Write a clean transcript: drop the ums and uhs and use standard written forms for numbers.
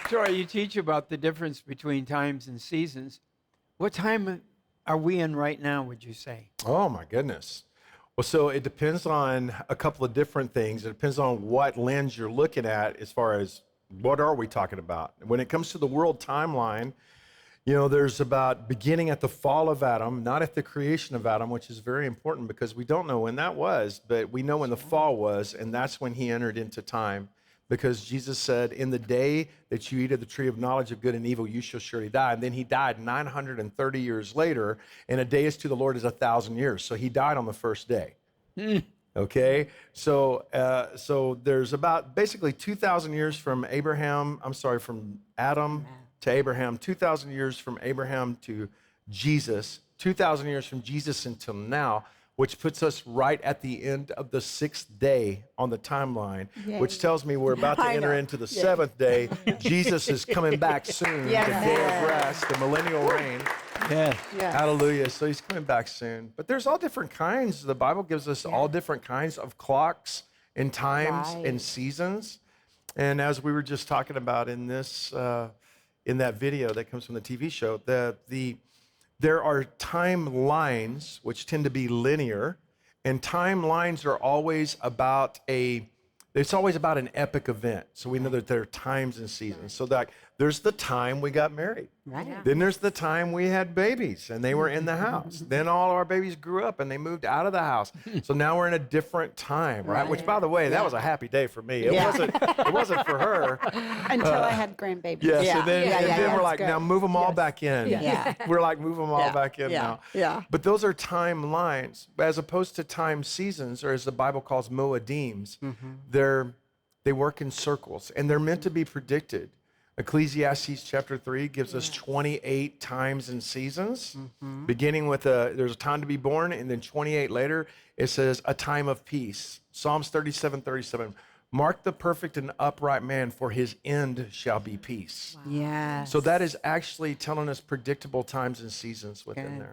Troy, you teach about the difference between times and seasons. What time are we in right now, would you say? Oh, my goodness. Well, so it depends on a couple of different things. It depends on what lens you're looking at as far as what are we talking about. When it comes to the world timeline, there's about beginning at the fall of Adam, not at the creation of Adam, which is very important because we don't know when that was, but we know when the fall was, and that's when he entered into time. Because Jesus said, in the day that you eat of the tree of knowledge of good and evil, you shall surely die. And then he died 930 years later, and a day is to the Lord is 1,000 years. So he died on the first day. Okay? So there's about basically 2,000 years from Adam to Abraham, 2,000 years from Abraham to Jesus, 2,000 years from Jesus until now, which puts us right at the end of the 6th day on the timeline, which tells me we're about to enter into the 7th day. Jesus is coming back soon, the day of rest, the millennial reign. Yes. Hallelujah. So he's coming back soon. But there's all different kinds. The Bible gives us all different kinds of clocks and times and seasons. And as we were just talking about in this, in that video that comes from the TV show, there are timelines which tend to be linear, and timelines are always about it's always about an epic event. So we know that there are times and seasons. So that there's the time we got married. Right. Yeah. Then there's the time we had babies and they were in the house. Then all our babies grew up and they moved out of the house. So now we're in a different time, right? Which, by the way, that was a happy day for me. It wasn't for her. Until I had grandbabies. Yes, and then we're like, good. now move them all back in. Yeah. We're like, move them all back in now. Yeah. But those are timelines, as opposed to time seasons, or as the Bible calls moedims. They work in circles, and they're meant to be predicted. Ecclesiastes chapter 3 gives us 28 times and seasons, beginning with there's a time to be born, and then 28 later, it says a time of peace. Psalms 37:37. Mark the perfect and upright man, for his end shall be peace. Wow. So that is actually telling us predictable times and seasons within there.